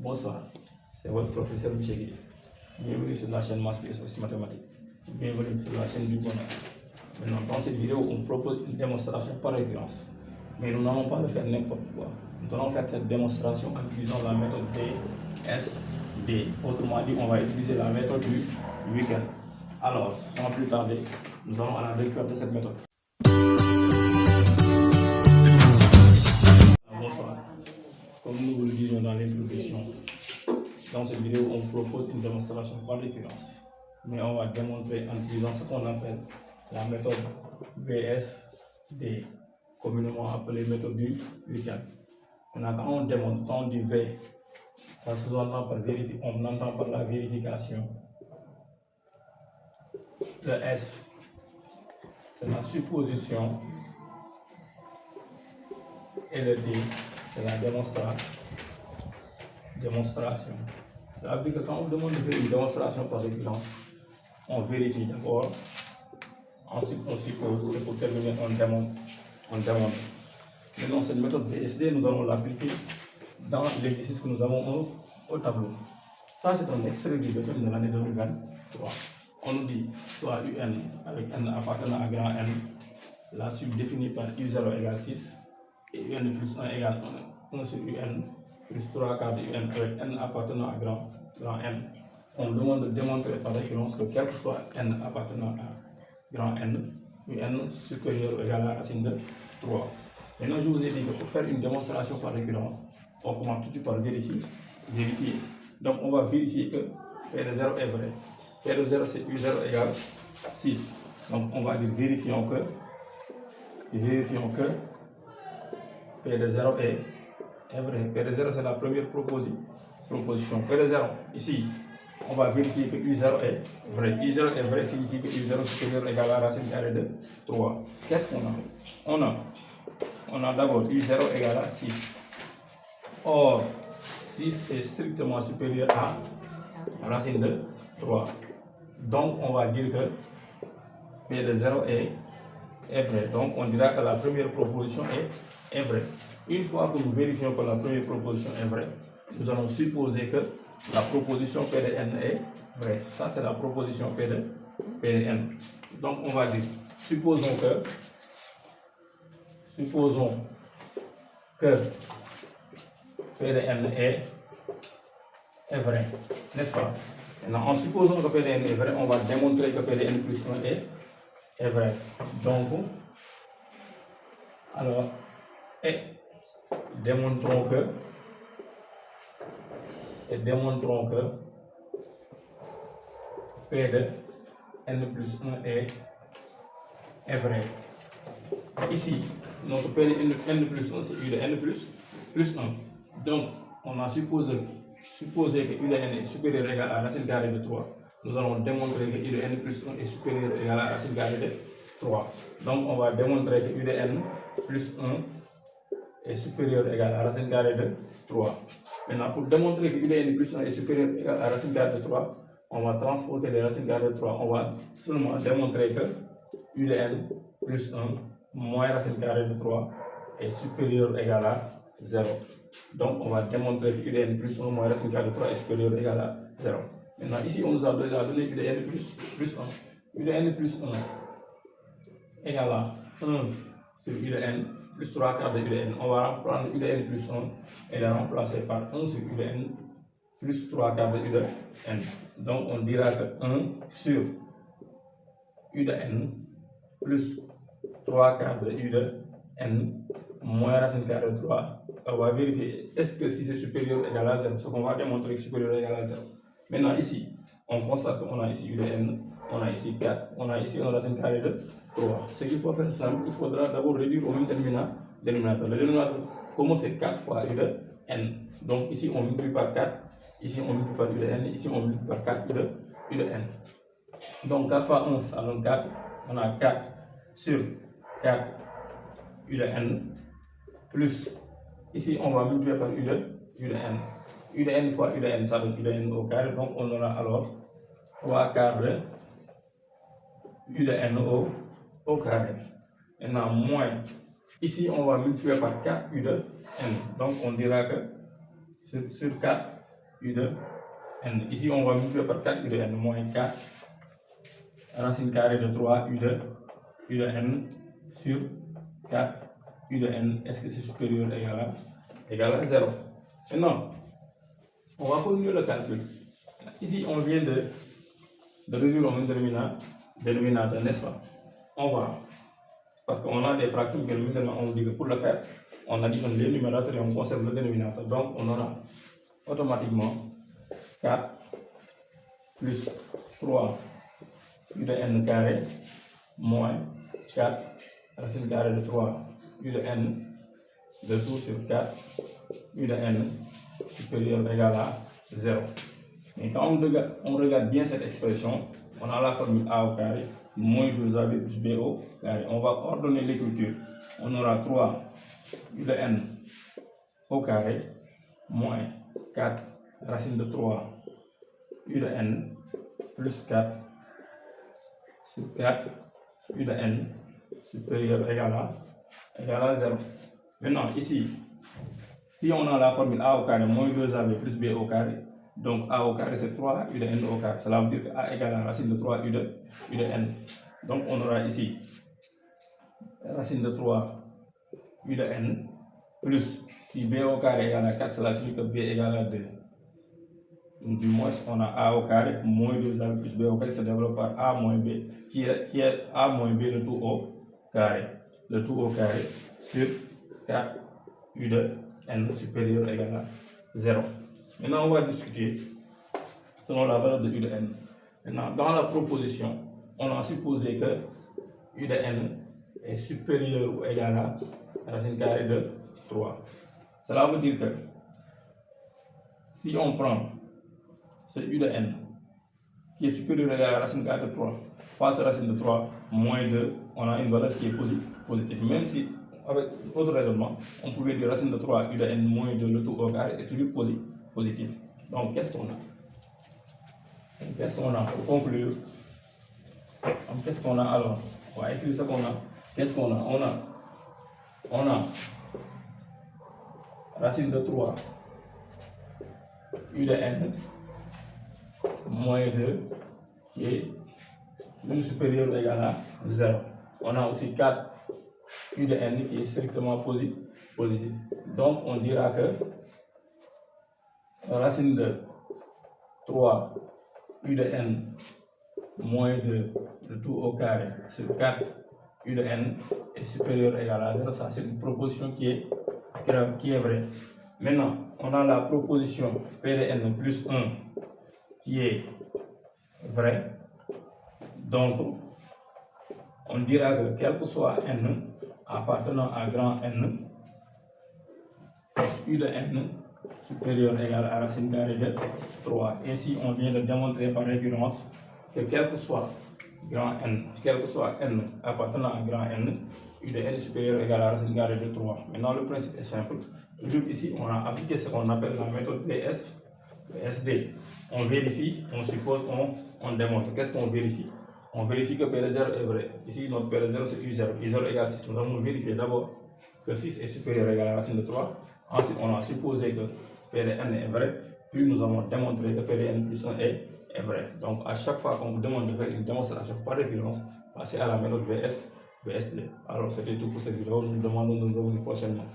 Bonsoir, c'est votre professeur Michel Guy. Bienvenue sur la chaîne Maths PS aussi Mathématiques. Bienvenue sur la chaîne du bonheur. Maintenant, dans cette vidéo, on propose une démonstration par récurrence. Mais nous n'allons pas le faire n'importe quoi. Nous allons faire cette démonstration en utilisant la méthode VSD. Autrement dit, on va utiliser la méthode du week-end. Alors, sans plus tarder, nous allons à la découverte de cette méthode. Bonsoir. Comme nous le disions dans l'introduction, dans cette vidéo, on propose une démonstration par récurrence. Mais on va démontrer en utilisant ce qu'on appelle la méthode VSD, communément appelée méthode du week-end. Quand on démontre, quand on dit V, ça sous-entend par vérifier, on entend par la vérification. Le S, c'est la supposition. Et le D, c'est la démonstration. Ça veut dire que quand on demande de faire une démonstration par récurrence, on vérifie d'abord, ensuite on suppose, et pour terminer, on démontre. Maintenant, cette méthode VSD, nous allons l'appliquer dans l'exercice que nous avons au tableau. Ça, c'est un extrait du BFEM de l'année 2023. On nous dit soit UN avec N appartenant à grand N, la suite définie par U0 égale 6, et UN plus 1 égale 1 sur UN, plus 3 quarts de UN avec N appartenant à grand N. On demande de démontrer par récurrence que quel que soit N appartenant à grand N, UN supérieur ou égal à la racine de 3. Maintenant, je vous ai dit que pour faire une démonstration par récurrence, on commence tout de suite par vérifier. Donc, on va vérifier que P de 0 est vrai. P de 0, c'est U0 égale 6. Donc, on va dire vérifions que P de 0 est vrai. P de 0, c'est la première proposition. P de 0, ici, on va vérifier que U0 est vrai. U0 est vrai signifie que U0 supérieur égale à la racine carrée de 3. Qu'est-ce qu'on a? On a d'abord U0 égale à 6. Or, 6 est strictement supérieur à racine de 3. Donc, on va dire que P de 0 est vrai. Donc, on dira que la première proposition est vraie. Une fois que nous vérifions que la première proposition est vraie, nous allons supposer que la proposition P de n est vraie. Ça, c'est la proposition P de n. Donc, on va dire, supposons que P de n est vrai, n'est-ce pas? Maintenant, en supposant que P de n est vrai, on va démontrer que P de n plus 1 est vrai. Donc, alors, démontrons que P de n plus 1 est vrai. Ici, notre P de n plus 1, c'est U de n plus 1. Donc, on a supposé que U de n est supérieur ou égal à la racine carrée de 3. Nous allons démontrer que U de n plus 1 est supérieur ou égal à la racine carrée de 3. Donc, on va démontrer que U de n plus 1 est supérieur ou égal à la racine carrée de 3. Maintenant, pour démontrer que U de n plus 1 est supérieur ou égal à la racine carrée de 3, on va transposer les racines carrées de 3. On va seulement démontrer que U de n plus 1 moins racine carrée de 3 est supérieur ou égal à 0. Donc, on va démontrer que U de n plus 1 moins racine carrée de 3 est supérieur ou égal à 0. Maintenant, ici, on nous a donné U de n plus 1. U de n plus 1 égale à 1 sur U de n plus 3 quarts de U de n. On va prendre U de n plus 1 et la remplacer par 1 sur U de n plus 3 quarts de U de n. Donc, on dira que 1 sur U de n plus 3 quarts de U de n moins racine carrée de 3. On va vérifier est-ce que si c'est supérieur ou égal à 0, ce qu'on va démontrer que supérieur ou égal à 0. Maintenant, ici, on constate qu'on a ici U de n, on a ici 4, on a ici une racine carrée de 3. Ce qu'il faut faire simple, il faudra d'abord réduire au même dénominateur. Le dénominateur, comment c'est 4 fois U de n. Donc, ici, on multiplie par 4, ici, on multiplie par U de n, ici, on multiplie par 4 U de n. Donc, 4 fois 1, ça donne 4. On a 4 sur 4 U de n plus, ici, on va multiplier par U de n. U de n fois U de n, ça donne U de n au carré. Donc, on aura alors 3 quarts de U de n au carré. Maintenant, moins, ici, on va multiplier par 4 U de n. Donc, on dira que sur 4, U de n. Ici, on va multiplier par 4 U de n moins 4 racine carrée de 3 U de n sur 4 U de n. Est-ce que c'est supérieur ou égal à 0? Maintenant, on va continuer le calcul. Ici, on vient de réduire au dénominateur, n'est-ce pas? On va, parce qu'on a des fractions que on dit que pour le faire, on additionne les numérateurs et on conserve le dénominateur. Donc, on aura automatiquement 4 plus 3 U de n carré moins 4 racine carrée de 3 U de n de tout sur 4 U de n supérieur ou égal à 0. Mais quand on regarde bien cette expression, on a la formule a au carré moins 2ab plus b au carré. On va ordonner l'écriture. On aura 3 U de n au carré moins 4 racine de 3 U de n plus 4 sur 4 U de n supérieur ou égal à 0. Maintenant, ici, si on a la formule a au carré moins 2ab plus b au carré, donc a au carré c'est 3 U de n au carré. Cela veut dire que a égale à racine de 3 U de n. Donc on aura ici racine de 3 U de n plus, si b au carré égale à 4, cela signifie que b égale à 2. Donc du moins on a a au carré moins 2ab plus b au carré se développe par a moins b qui est a moins b le tout au carré. Le tout au carré sur 4 U de n supérieur ou égal à 0. Maintenant, on va discuter selon la valeur de U de n. Maintenant, dans la proposition, on a supposé que U de n est supérieur ou égal à racine carrée de 3. Cela veut dire que si on prend ce U de n qui est supérieur ou égal à racine carrée de 3 fois ce racine de 3 moins 2, on a une valeur qui est positive. Même si, avec autre raisonnement, on pouvait dire racine de 3 U de n moins 2 le tout au carré est toujours positif. Donc, qu'est-ce qu'on a? Qu'est-ce qu'on a pour conclure? Qu'est-ce qu'on a alors? On va écrire ce qu'on a. Qu'est-ce qu'on a? On a racine de 3 U de n moins 2 qui est supérieur ou égal à 0. On a aussi 4 U de n qui est strictement positif. Donc, on dira que racine de 3 U de n moins 2 le tout au carré sur 4 U de n est supérieur ou égal à 0. Ça, c'est une proposition qui est vraie. Maintenant, on a la proposition P de n plus 1 qui est vraie. Donc, on dira que quel que soit n appartenant à grand N, U de n supérieur ou égal à racine carrée de 3. Ainsi, on vient de démontrer par récurrence que quel que soit n appartenant à grand N, U de n supérieur ou égal à racine carrée de 3. Maintenant, le principe est simple. Toujours ici, on a appliqué ce qu'on appelle la méthode VSD. On vérifie, on suppose, on démontre. Qu'est-ce qu'on vérifie? On vérifie que P de 0 est vrai. Ici, notre P de 0 c'est U0. U0 égale 6. Nous avons vérifié d'abord que 6 est supérieur ou égal à la racine de 3. Ensuite, on a supposé que P de n est vrai. Puis, nous avons démontré que P de n plus 1 est vrai. Donc, à chaque fois qu'on vous demande de faire une démonstration par référence, passez à la méthode VSD. Alors, c'était tout pour cette vidéo. Nous nous demandons de nous revenir prochainement.